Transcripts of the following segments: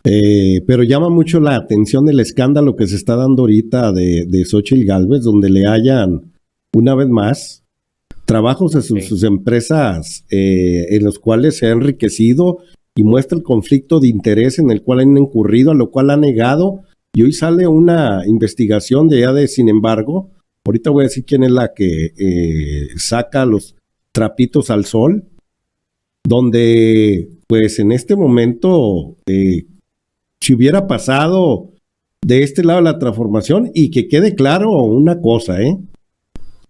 Pero llama mucho la atención el escándalo que se está dando ahorita de Xóchitl Gálvez, donde le hayan, una vez más, trabajos de sus empresas en los cuales se ha enriquecido y muestra el conflicto de interés en el cual han incurrido, a lo cual ha negado, y hoy sale una investigación de allá de, sin embargo, ahorita voy a decir quién es la que saca los trapitos al sol, donde pues en este momento si hubiera pasado de este lado la transformación, y que quede claro una cosa,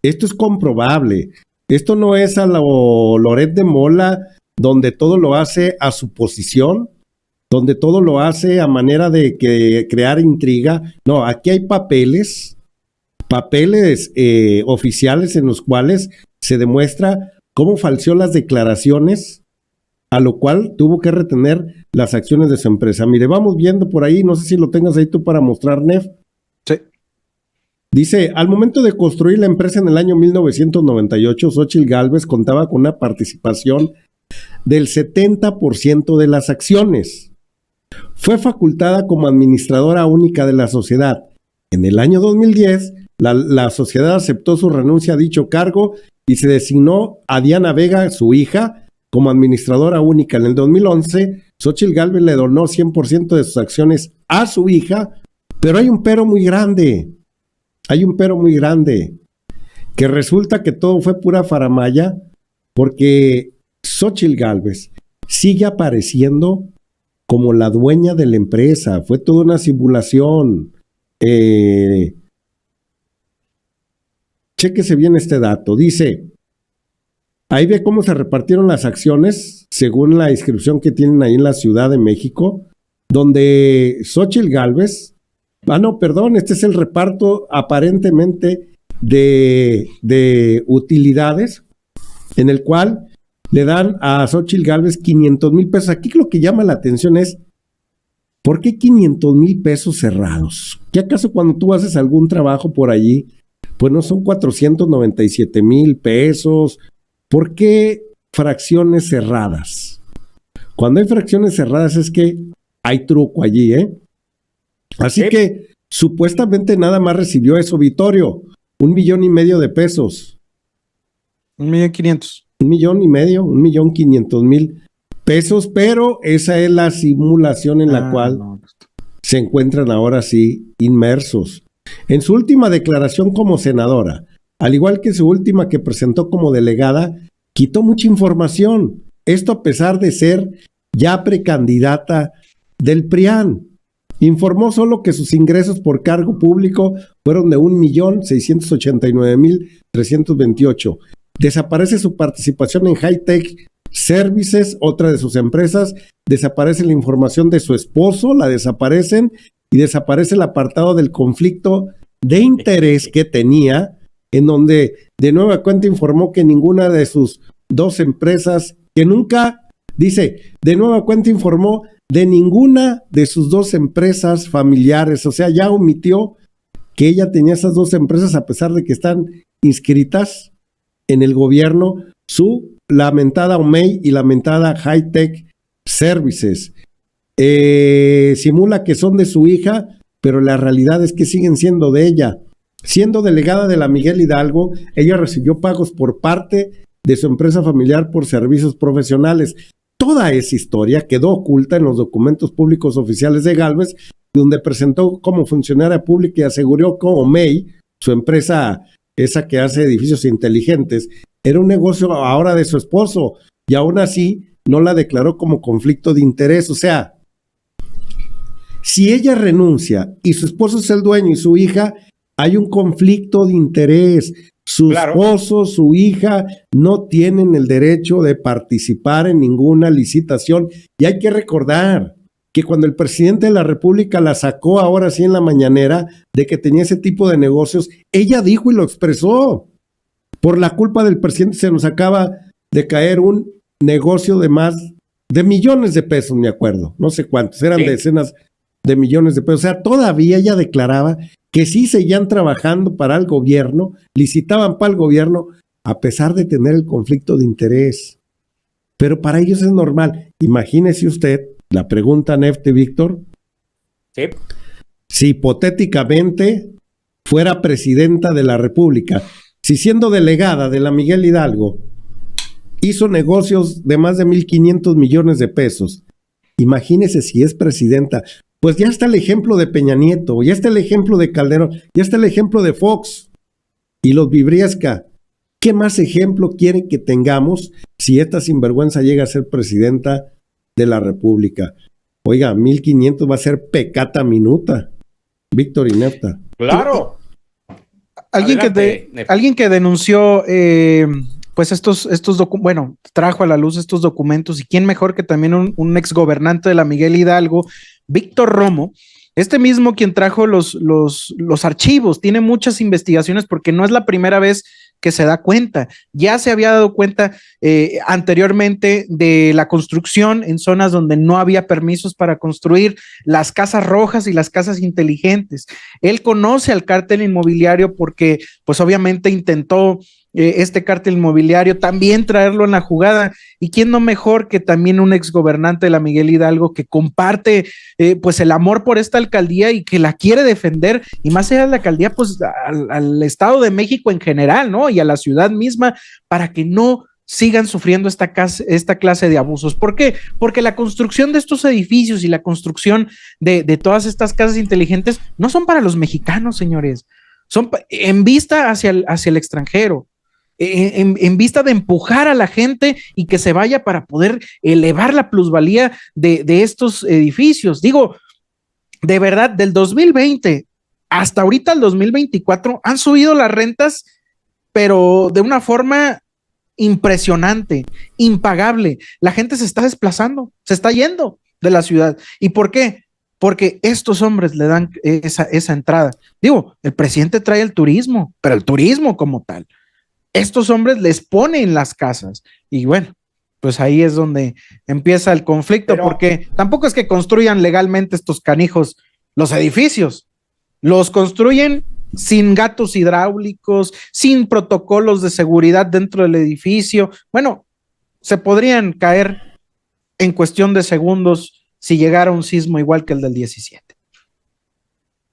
esto es comprobable, esto no es a lo Loret de Mola, donde todo lo hace a su posición, donde todo lo hace a manera de crear intriga. No, aquí hay papeles oficiales en los cuales se demuestra cómo falseó las declaraciones, a lo cual tuvo que retener las acciones de su empresa. Mire, vamos viendo por ahí, no sé si lo tengas ahí tú para mostrar, Nef. Sí. Dice, al momento de construir la empresa en el año 1998, Xóchitl Gálvez contaba con una participación del 70% de las acciones. Fue facultada como administradora única de la sociedad. En el año 2010, la sociedad aceptó su renuncia a dicho cargo y se designó a Diana Vega, su hija, como administradora única. En el 2011, Xóchitl Gálvez le donó 100% de sus acciones a su hija, pero hay un pero muy grande. Que resulta que todo fue pura faramalla, porque Xóchitl Gálvez sigue apareciendo como la dueña de la empresa. Fue toda una simulación. Chéquese bien este dato. Dice, ahí ve cómo se repartieron las acciones según la inscripción que tienen ahí en la Ciudad de México, donde Xóchitl Gálvez, este es el reparto aparentemente de utilidades, en el cual le dan a Xóchitl Gálvez 500,000 pesos. Aquí lo que llama la atención es, ¿por qué 500,000 pesos cerrados? ¿Qué acaso cuando tú haces algún trabajo por allí, pues no son 497,000 pesos? ¿Por qué fracciones cerradas? Cuando hay fracciones cerradas es que hay truco allí, Así que supuestamente nada más recibió eso, Vittorio, 1,500,000 de pesos. 1,500,000. 1,500,000 pesos, pero esa es la simulación en la cual se encuentran ahora sí inmersos. En su última declaración como senadora, al igual que su última que presentó como delegada, quitó mucha información. Esto a pesar de ser ya precandidata del PRIAN. Informó solo que sus ingresos por cargo público fueron de 1,689,328. Desaparece su participación en High-Tech Services, otra de sus empresas. Desaparece la información de su esposo, la desaparecen, y desaparece el apartado del conflicto de interés que tenía, en donde de nueva cuenta informó que ninguna de sus dos empresas, que nunca, dice, de nueva cuenta informó de ninguna de sus dos empresas familiares. O sea, ya omitió que ella tenía esas dos empresas, a pesar de que están inscritas en el gobierno, su lamentada OMEI y lamentada High-Tech Services. Simula que son de su hija, pero la realidad es que siguen siendo de ella. Siendo delegada de la Miguel Hidalgo, ella recibió pagos por parte de su empresa familiar por servicios profesionales. Toda esa historia quedó oculta en los documentos públicos oficiales de Gálvez, donde presentó como funcionaria pública y aseguró que OMEI, su empresa esa que hace edificios inteligentes, era un negocio ahora de su esposo, y aún así no la declaró como conflicto de interés. O sea, si ella renuncia y su esposo es el dueño y su hija, hay un conflicto de interés. Su esposo, su hija no tienen el derecho de participar en ninguna licitación. Y hay que recordar que cuando el presidente de la República la sacó ahora sí en la mañanera de que tenía ese tipo de negocios, ella dijo y lo expresó: por la culpa del presidente se nos acaba de caer un negocio de más de millones de pesos, me acuerdo, no sé cuántos, eran decenas de millones de pesos. O sea, todavía ella declaraba que sí seguían trabajando para el gobierno, licitaban para el gobierno, a pesar de tener el conflicto de interés. Pero para ellos es normal. Imagínese usted La pregunta, Nefte, Víctor, Sí. si hipotéticamente fuera presidenta de la República, si siendo delegada de la Miguel Hidalgo hizo negocios de más de 1,500 millones de pesos, imagínese si es presidenta, pues ya está el ejemplo de Peña Nieto, ya está el ejemplo de Calderón, ya está el ejemplo de Fox y los Vibriesca. ¿Qué más ejemplo quieren que tengamos si esta sinvergüenza llega a ser presidenta de la República? Oiga, 1,500 va a ser pecata minuta. Víctor y Nefta. Claro. Alguien que denunció pues trajo a la luz estos documentos, y quién mejor que también un ex gobernante de la Miguel Hidalgo, Víctor Romo, este mismo quien trajo los archivos, tiene muchas investigaciones porque no es la primera vez que se da cuenta. Ya se había dado cuenta anteriormente de la construcción en zonas donde no había permisos para construir, las casas rojas y las casas inteligentes. Él conoce al cártel inmobiliario porque pues obviamente intentó este cártel inmobiliario también traerlo en la jugada, y quién no mejor que también un exgobernante de la Miguel Hidalgo que comparte pues el amor por esta alcaldía y que la quiere defender, y más allá de la alcaldía, pues al Estado de México en general, ¿no? Y a la ciudad misma, para que no sigan sufriendo esta clase de abusos. ¿Por qué? Porque la construcción de estos edificios y la construcción de todas estas casas inteligentes no son para los mexicanos, señores, son en vista hacia el extranjero. En vista de empujar a la gente y que se vaya para poder elevar la plusvalía de estos edificios. Digo, de verdad, del 2020 hasta ahorita el 2024 han subido las rentas, pero de una forma impresionante, impagable. La gente se está desplazando, se está yendo de la ciudad. ¿Y por qué? Porque estos hombres le dan esa entrada. Digo, el presidente trae el turismo, pero el turismo como tal, estos hombres les ponen las casas, y bueno, pues ahí es donde empieza el conflicto, porque tampoco es que construyan legalmente estos canijos los edificios, los construyen sin gatos hidráulicos, sin protocolos de seguridad dentro del edificio. Bueno, se podrían caer en cuestión de segundos si llegara un sismo igual que el del 17.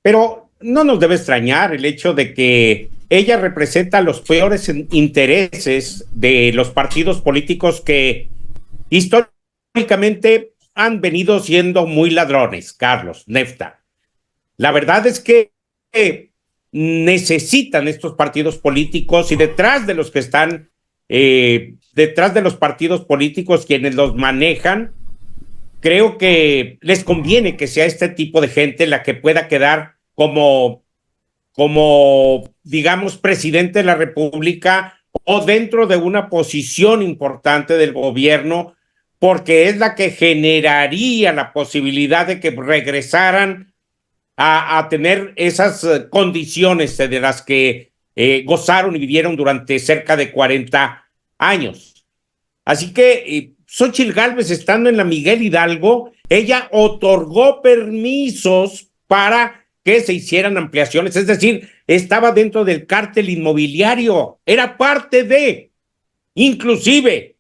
Pero no nos debe extrañar el hecho de que ella representa los peores intereses de los partidos políticos que históricamente han venido siendo muy ladrones, Carlos, Nefta. La verdad es que necesitan estos partidos políticos, y detrás de los que están, detrás de los partidos políticos quienes los manejan, creo que les conviene que sea este tipo de gente la que pueda quedar como digamos, presidente de la República o dentro de una posición importante del gobierno, porque es la que generaría la posibilidad de que regresaran a tener esas condiciones de las que gozaron y vivieron durante cerca de 40 años. Así que Xóchitl Gálvez, estando en la Miguel Hidalgo, ella otorgó permisos para que se hicieran ampliaciones, es decir, estaba dentro del cártel inmobiliario, era parte de, inclusive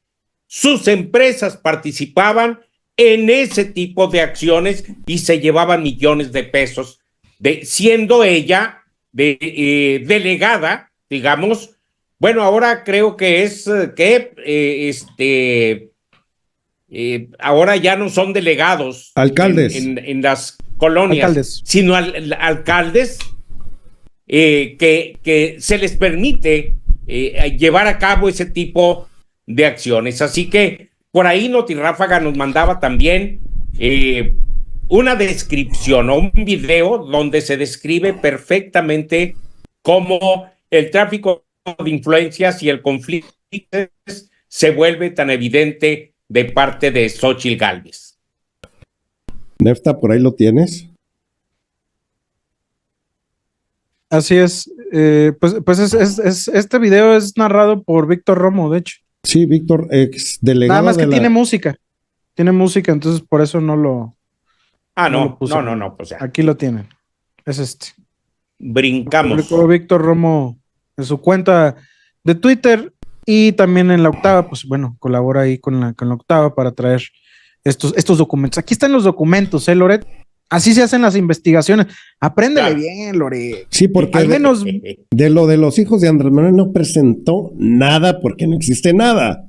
sus empresas participaban en ese tipo de acciones y se llevaban millones de pesos, siendo ella delegada, digamos. Bueno, ahora creo que es ahora ya no son delegados, alcaldes en las colonias, alcaldes, sino alcaldes que se les permite llevar a cabo ese tipo de acciones. Así que por ahí Notiráfaga nos mandaba también una descripción o un video donde se describe perfectamente cómo el tráfico de influencias y el conflicto se vuelve tan evidente de parte de Xóchitl Gálvez. Nefta, ¿por ahí lo tienes? Así es. Este video es narrado por Víctor Romo, de hecho. Sí, Víctor, ex delegado. Nada más que tiene música. Tiene música, entonces por eso no lo... No, pues aquí lo tienen. Es este. Brincamos. Publicó Víctor Romo en su cuenta de Twitter, y también en La Octava, pues bueno, colabora ahí con la Octava para traer estos documentos. Aquí están los documentos, Loret. Así se hacen las investigaciones. Apréndele bien, Loret. Sí, porque al menos de lo de los hijos de Andrés Manuel no presentó nada porque no existe nada.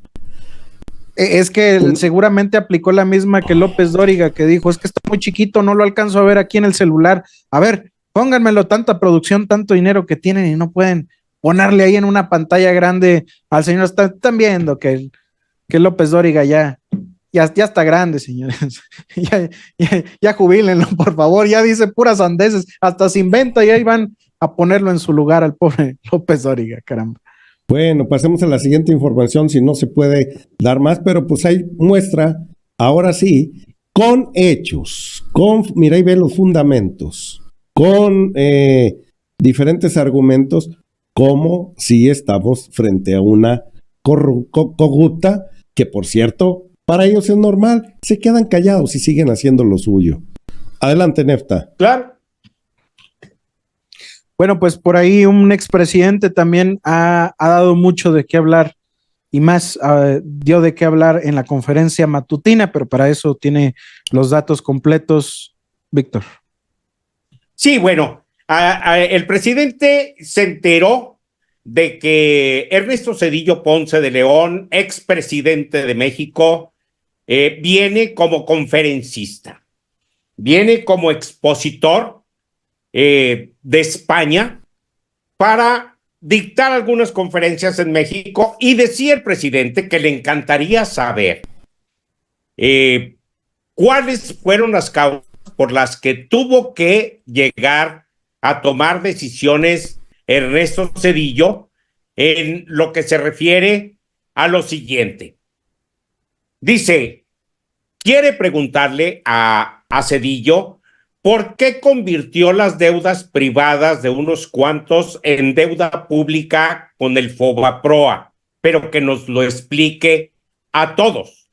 Es que seguramente aplicó la misma que López Dóriga, que dijo, es que está muy chiquito, no lo alcanzo a ver aquí en el celular. A ver, pónganmelo, tanta producción, tanto dinero que tienen y no pueden ponerle ahí en una pantalla grande al señor. Están viendo que López Dóriga ya está grande, señores. ya jubílenlo, por favor. Ya dice puras sandeces, hasta se inventa y ahí van a ponerlo en su lugar al pobre López Dóriga, caramba. Bueno, pasemos a la siguiente información, si no se puede dar más, pero pues ahí muestra, ahora sí, con hechos, mira y ve los fundamentos, con diferentes argumentos, como si estamos frente a una corrupta, que por cierto, para ellos es normal, se quedan callados y siguen haciendo lo suyo. Adelante, Nefta. Claro. Bueno, pues por ahí un expresidente también ha dado mucho de qué hablar y más dio de qué hablar en la conferencia matutina, pero para eso tiene los datos completos, Víctor. Sí, bueno, el presidente se enteró de que Ernesto Zedillo Ponce de León, expresidente de México, viene como conferencista, viene como expositor de España para dictar algunas conferencias en México, y decía el presidente que le encantaría saber cuáles fueron las causas por las que tuvo que llegar a tomar decisiones Ernesto Zedillo en lo que se refiere a lo siguiente. Dice, quiere preguntarle a Zedillo ¿por qué convirtió las deudas privadas de unos cuantos en deuda pública con el Fobaproa? Pero que nos lo explique a todos.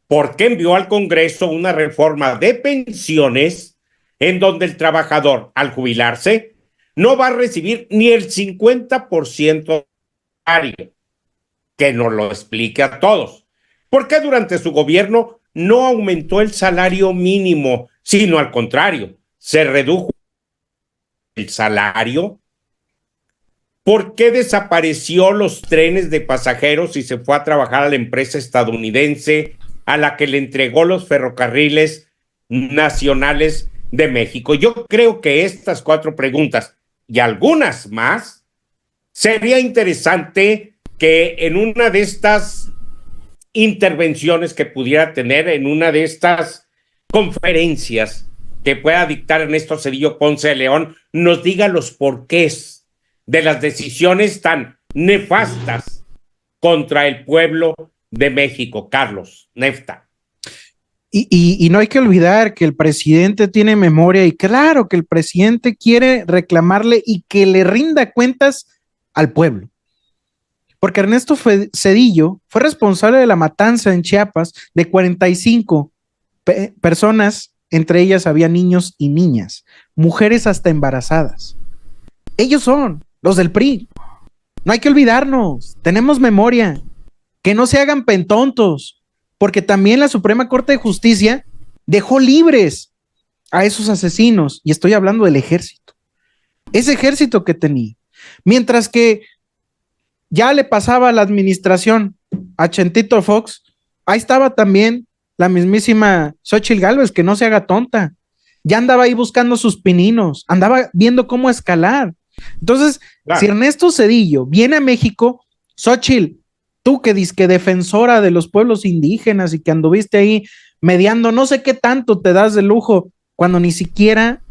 ¿Por qué envió al Congreso una reforma de pensiones en donde el trabajador, al jubilarse, no va a recibir ni el 50% salario? Que nos lo explique a todos. ¿Por qué durante su gobierno no aumentó el salario mínimo, sino al contrario, se redujo el salario? ¿Por qué desapareció los trenes de pasajeros y se fue a trabajar a la empresa estadounidense a la que le entregó los ferrocarriles nacionales de México? Yo creo que estas 4 preguntas y algunas más sería interesante que en una de estas intervenciones que pudiera tener, en una de estas conferencias que pueda dictar Ernesto Zedillo Ponce de León, nos diga los porqués de las decisiones tan nefastas contra el pueblo de México. Carlos, Nefta. Y no hay que olvidar que el presidente tiene memoria y claro que el presidente quiere reclamarle y que le rinda cuentas al pueblo. Porque Ernesto Zedillo fue responsable de la matanza en Chiapas de 45 personas, entre ellas había niños y niñas, mujeres hasta embarazadas. Ellos son los del PRI. No hay que olvidarnos, tenemos memoria, que no se hagan pentontos, porque también la Suprema Corte de Justicia dejó libres a esos asesinos, y estoy hablando del ejército, ese ejército que tenía, mientras que ya le pasaba la administración a Chentito Fox, ahí estaba también la mismísima Xóchitl Gálvez, que no se haga tonta, ya andaba ahí buscando sus pininos, andaba viendo cómo escalar. Entonces, claro, si Ernesto Zedillo viene a México, Xóchitl, tú que disque defensora de los pueblos indígenas y que anduviste ahí mediando, no sé qué tanto te das de lujo cuando ni siquiera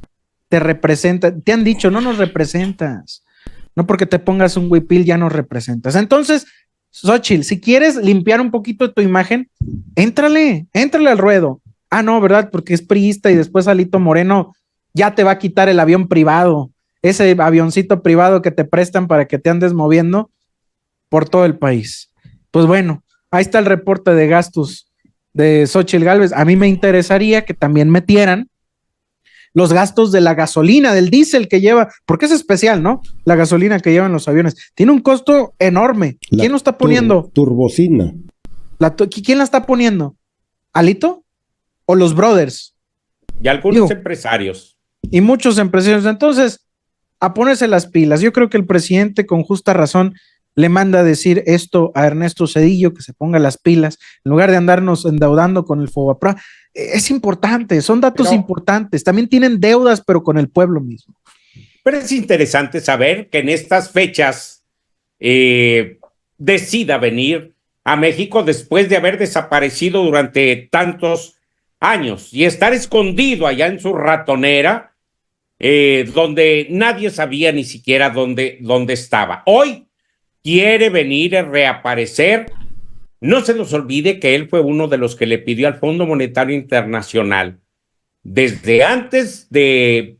te representa, te han dicho, no nos representas. No porque te pongas un huipil ya nos representas. Entonces, Xóchitl, si quieres limpiar un poquito de tu imagen, éntrale al ruedo. Ah, no, ¿verdad? Porque es priista y después Alito Moreno ya te va a quitar el avión privado, ese avioncito privado que te prestan para que te andes moviendo por todo el país. Pues bueno, ahí está el reporte de gastos de Xóchitl Gálvez. A mí me interesaría que también metieran los gastos de la gasolina, del diésel que lleva, porque es especial, ¿no? La gasolina que llevan los aviones. Tiene un costo enorme. ¿Quién lo está poniendo? Turbocina. ¿Quién la está poniendo? ¿Alito? o los brothers. Y algunos empresarios. Y muchos empresarios. Entonces, a ponerse las pilas. Yo creo que el presidente, con justa razón, le manda a decir esto a Ernesto Zedillo, que se ponga las pilas, en lugar de andarnos endeudando con el Fobaproa. Es importante, son datos importantes. También tienen deudas, pero con el pueblo mismo. Pero es interesante saber que en estas fechas decida venir a México después de haber desaparecido durante tantos años y estar escondido allá en su ratonera, donde nadie sabía ni siquiera dónde estaba. Hoy quiere venir a reaparecer. No se nos olvide que él fue uno de los que le pidió al Fondo Monetario Internacional, desde antes de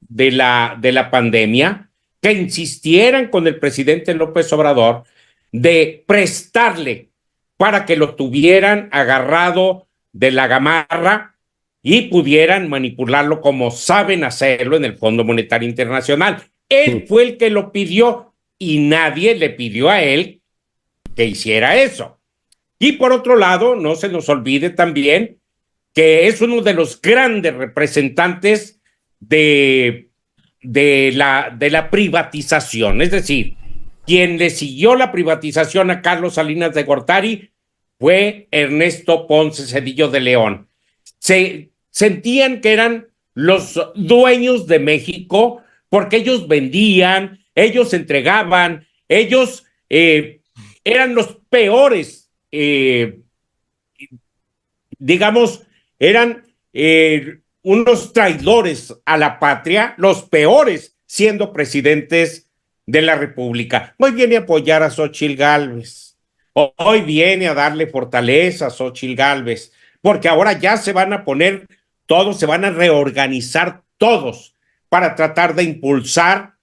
la pandemia, que insistieran con el presidente López Obrador de prestarle para que lo tuvieran agarrado de la gamarra y pudieran manipularlo como saben hacerlo en el Fondo Monetario Internacional. Él fue el que lo pidió y nadie le pidió a él que hiciera eso. Y por otro lado, no se nos olvide también que es uno de los grandes representantes de la privatización. Es decir, quien le siguió la privatización a Carlos Salinas de Gortari fue Ernesto Ponce Zedillo de León. Se sentían que eran los dueños de México porque ellos vendían, ellos entregaban, ellos eran los peores, digamos, eran unos traidores a la patria, los peores siendo presidentes de la República. Hoy viene a apoyar a Xóchitl Gálvez, hoy viene a darle fortaleza a Xóchitl Gálvez, porque ahora ya se van a poner todos, se van a reorganizar todos para tratar de impulsar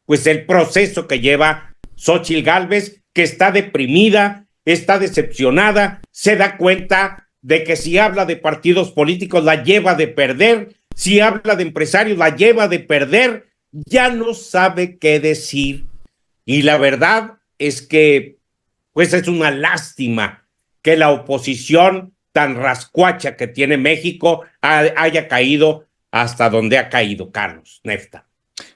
pues el proceso que lleva Xóchitl Gálvez, que está deprimida, está decepcionada, se da cuenta de que si habla de partidos políticos la lleva de perder, si habla de empresarios la lleva de perder, ya no sabe qué decir. Y la verdad es que pues es una lástima que la oposición tan rascuacha que tiene México haya caído hasta donde ha caído, Carlos Nefta.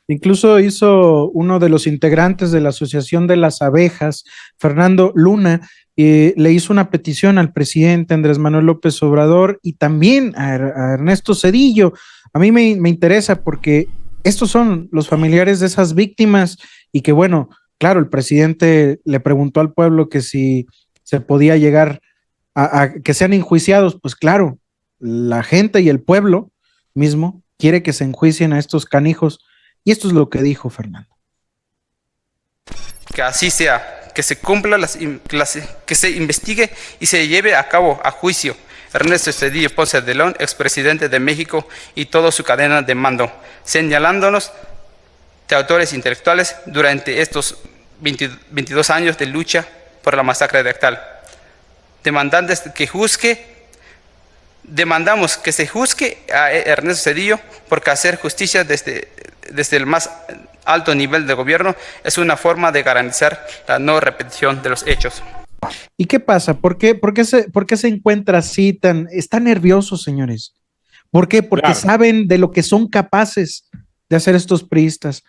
Incluso hizo uno de los integrantes de la Asociación de las Abejas, Fernando Luna, le hizo una petición al presidente Andrés Manuel López Obrador y también a Ernesto Zedillo. A mí me interesa porque estos son los familiares de esas víctimas y que bueno, claro, el presidente le preguntó al pueblo que si se podía llegar a que sean enjuiciados. Pues claro, la gente y el pueblo mismo quiere que se enjuicien a estos canijos. Y esto es lo que dijo Fernando. Que así sea, que se cumpla, que se investigue y se lleve a cabo a juicio Ernesto Zedillo Ponce de León, expresidente de México, y toda su cadena de mando, señalándonos de autores intelectuales durante estos 22 años de lucha por la masacre de Actal. Demandamos que se juzgue a Ernesto Zedillo porque hacer justicia desde el más alto nivel de gobierno es una forma de garantizar la no repetición de los hechos. ¿Y qué pasa? ¿Por qué se encuentra así está nervioso, señores? ¿Por qué? Porque claro, saben de lo que son capaces de hacer estos priistas,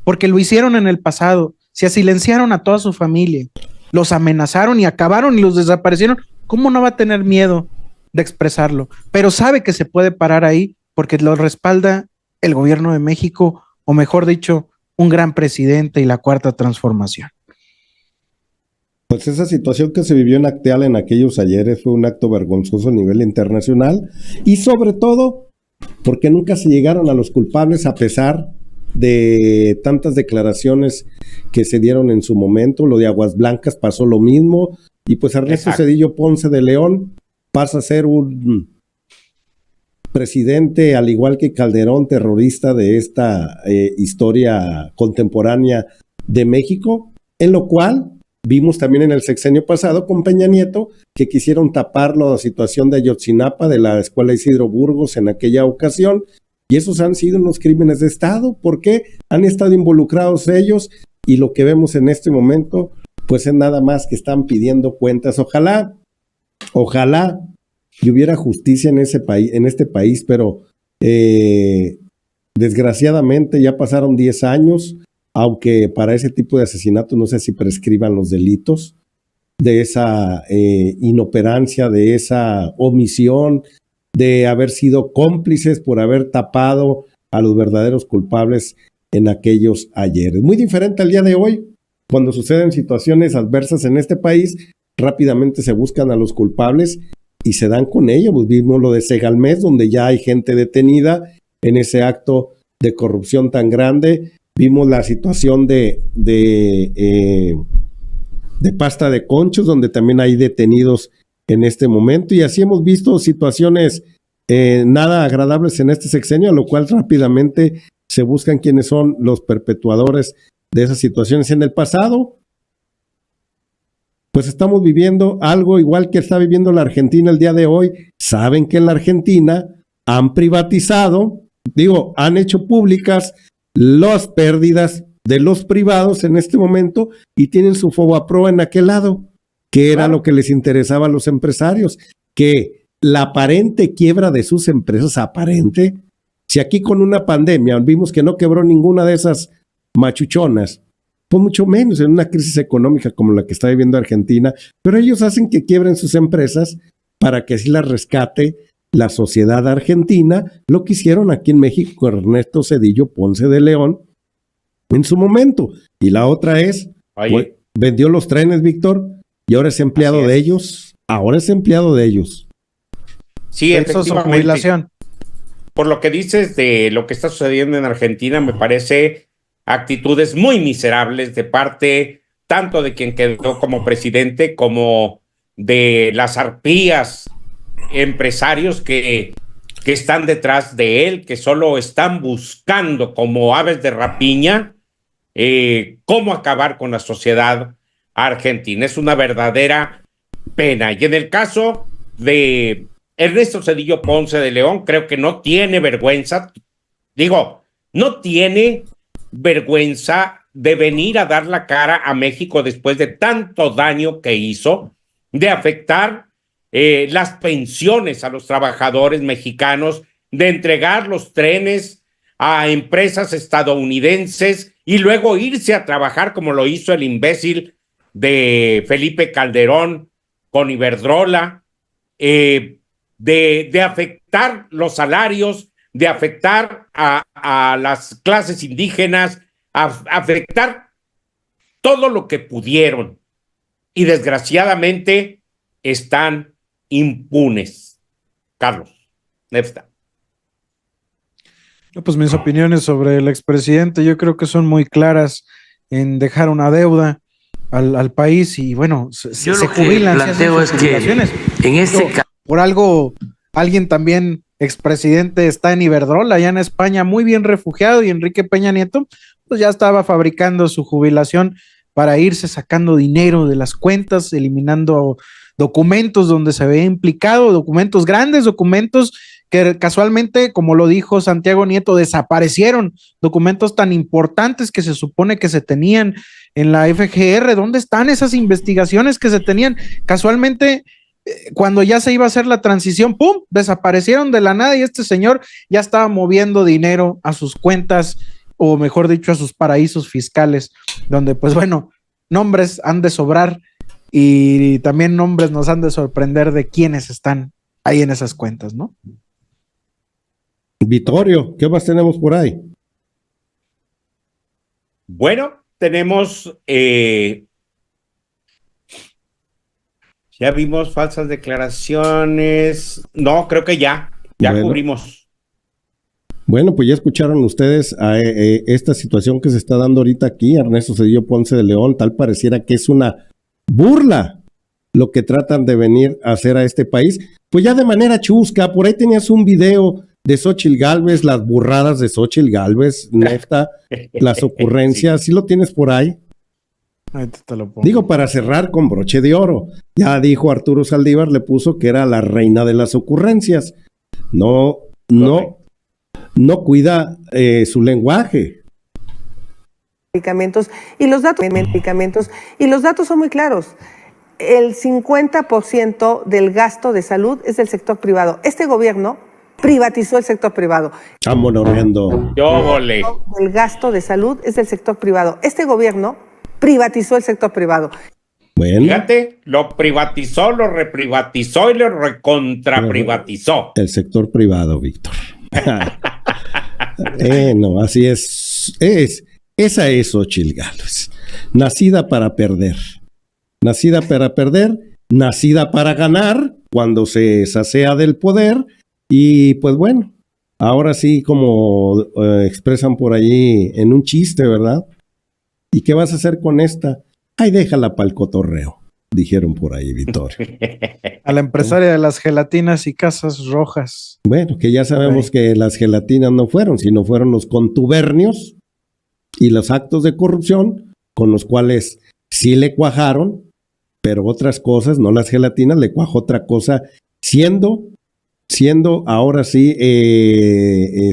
porque lo hicieron en el pasado, se silenciaron a toda su familia, los amenazaron y acabaron y los desaparecieron. ¿Cómo no va a tener miedo de expresarlo? Pero sabe que se puede parar ahí porque lo respalda el gobierno de México, o mejor dicho, un gran presidente y la Cuarta Transformación. Pues esa situación que se vivió en Acteal en aquellos ayeres fue un acto vergonzoso a nivel internacional y sobre todo porque nunca se llegaron a los culpables a pesar de tantas declaraciones que se dieron en su momento. Lo de Aguas Blancas pasó lo mismo y pues Ernesto Zedillo Ponce de León pasa a ser un presidente, al igual que Calderón, terrorista de esta historia contemporánea de México, en lo cual vimos también en el sexenio pasado con Peña Nieto que quisieron tapar la situación de Ayotzinapa, de la escuela Isidro Burgos en aquella ocasión, y esos han sido unos crímenes de Estado, porque han estado involucrados ellos, y lo que vemos en este momento, pues es nada más que están pidiendo cuentas. Ojalá Ojalá y hubiera justicia en ese país, en este país, pero desgraciadamente ya pasaron 10 años, aunque para ese tipo de asesinatos no sé si prescriban los delitos de esa inoperancia, de esa omisión, de haber sido cómplices por haber tapado a los verdaderos culpables en aquellos ayeres. Muy diferente al día de hoy, cuando suceden situaciones adversas en este país, rápidamente se buscan a los culpables y se dan con ellos. Pues vimos lo de Segalmés, donde ya hay gente detenida en ese acto de corrupción tan grande. Vimos la situación de Pasta de Conchos, donde también hay detenidos en este momento, y así hemos visto situaciones nada agradables en este sexenio, a lo cual rápidamente se buscan quiénes son los perpetuadores de esas situaciones. En el pasado, pues estamos viviendo algo igual que está viviendo la Argentina el día de hoy. Saben que en la Argentina han privatizado, han hecho públicas las pérdidas de los privados en este momento y tienen su Fobaproa en aquel lado, que era lo que les interesaba a los empresarios, que la aparente quiebra de sus empresas, aparente, si aquí con una pandemia vimos que no quebró ninguna de esas machuchonas, pues mucho menos en una crisis económica como la que está viviendo Argentina, pero ellos hacen que quiebren sus empresas para que así las rescate la sociedad argentina, lo que hicieron aquí en México con Ernesto Zedillo Ponce de León en su momento. Y la otra es, vendió los trenes, Víctor, y ahora es empleado de ellos. Ahora es empleado de ellos. Sí, efectivamente. Jubilación. Por lo que dices de lo que está sucediendo en Argentina, me parece actitudes muy miserables de parte tanto de quien quedó como presidente como de las arpías empresarios que están detrás de él, que solo están buscando como aves de rapiña cómo acabar con la sociedad argentina. Es una verdadera pena. Y en el caso de Ernesto Zedillo Ponce de León, creo que no tiene vergüenza, no tiene vergüenza de venir a dar la cara a México después de tanto daño que hizo, de afectar las pensiones a los trabajadores mexicanos, de entregar los trenes a empresas estadounidenses y luego irse a trabajar como lo hizo el imbécil de Felipe Calderón con Iberdrola, de afectar los salarios, de afectar a las clases indígenas, afectar todo lo que pudieron. Y desgraciadamente están impunes. Carlos, Nefta. Pues mis opiniones sobre el expresidente yo creo que son muy claras en dejar una deuda al país y bueno, se jubilan. Planteo es que en este caso, por algo, alguien también expresidente está en Iberdrola, allá en España, muy bien refugiado, y Enrique Peña Nieto pues ya estaba fabricando su jubilación para irse sacando dinero de las cuentas, eliminando documentos donde se había implicado, documentos grandes, documentos que casualmente, como lo dijo Santiago Nieto, desaparecieron, documentos tan importantes que se supone que se tenían en la FGR. ¿Dónde están esas investigaciones que se tenían? Casualmente, cuando ya se iba a hacer la transición, ¡pum!, desaparecieron de la nada y este señor ya estaba moviendo dinero a sus cuentas, o mejor dicho, a sus paraísos fiscales, donde pues bueno, nombres han de sobrar y también nombres nos han de sorprender de quiénes están ahí en esas cuentas, ¿no? Vittorio, ¿qué más tenemos por ahí? Bueno, tenemos, ya vimos falsas declaraciones. No, creo que ya cubrimos. Bueno, pues ya escucharon ustedes a esta situación que se está dando ahorita aquí, Ernesto Zedillo Ponce de León. Tal pareciera que es una burla lo que tratan de venir a hacer a este país, pues ya de manera chusca. Por ahí tenías un video de Xóchitl Gálvez, las burradas de Xóchitl Gálvez, Nefta, las ocurrencias, ¿sí lo tienes por ahí? Te lo pongo. Digo, para cerrar con broche de oro, ya dijo Arturo Saldívar, le puso que era la reina de las ocurrencias. No cuida su lenguaje. Medicamentos y los datos son muy claros. el 50% del gasto de salud es del sector privado. Este gobierno privatizó el sector privado. Vámonos riendo. Yo volé. El gasto de salud es del sector privado. Este gobierno privatizó el sector privado. Bueno, Fíjate, lo privatizó, lo reprivatizó y lo recontraprivatizó. el sector privado, Víctor. No, así es. Esa es Xóchitl Gálvez. Nacida para perder. Nacida para perder, nacida para ganar cuando se sacea del poder. Y pues bueno, ahora sí, como expresan por allí en un chiste, ¿verdad? ¿Y qué vas a hacer con esta? Ay, déjala para el cotorreo, dijeron por ahí, Víctor. A la empresaria de las gelatinas y casas rojas. Bueno, que ya sabemos que las gelatinas no fueron, sino fueron los contubernios y los actos de corrupción con los cuales sí le cuajaron, pero otras cosas, no las gelatinas, le cuajó otra cosa, siendo ahora sí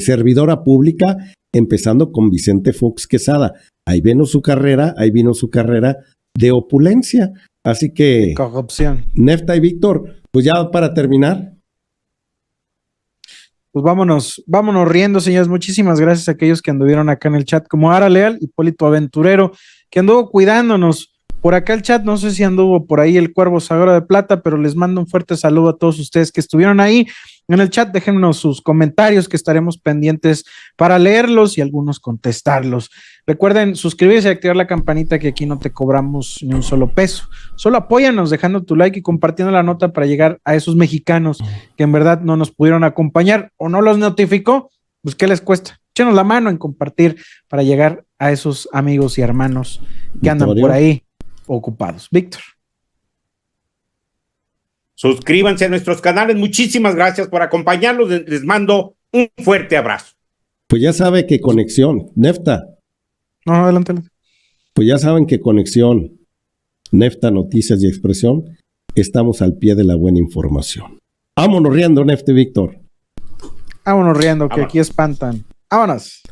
servidora pública, empezando con Vicente Fox Quesada. Ahí vino su carrera de opulencia. Así que, Corrupción. Nefta y Víctor, pues ya para terminar. Pues vámonos riendo, señores. Muchísimas gracias a aquellos que anduvieron acá en el chat, como Ara Leal, Hipólito Aventurero, que anduvo cuidándonos. Por acá el chat, no sé si anduvo por ahí el Cuervo Sagora de Plata, pero les mando un fuerte saludo a todos ustedes que estuvieron ahí en el chat. Déjennos sus comentarios, que estaremos pendientes para leerlos y algunos contestarlos. Recuerden suscribirse y activar la campanita, que aquí no te cobramos ni un solo peso. Solo apóyanos dejando tu like y compartiendo la nota para llegar a esos mexicanos que en verdad no nos pudieron acompañar o no los notificó. Pues, ¿qué les cuesta? Échenos la mano en compartir para llegar a esos amigos y hermanos que andan Victorio. por ahí ocupados. Víctor. Suscríbanse a nuestros canales. Muchísimas gracias por acompañarnos. Les mando un fuerte abrazo. Pues ya sabe que conexión, Nefta, No, adelante. pues ya saben que conexión, Nefta, Noticias y Expresión, estamos al pie de la buena información. Vámonos riendo, Nefta y Víctor. Vámonos riendo, que Vámonos. aquí espantan. Vámonos.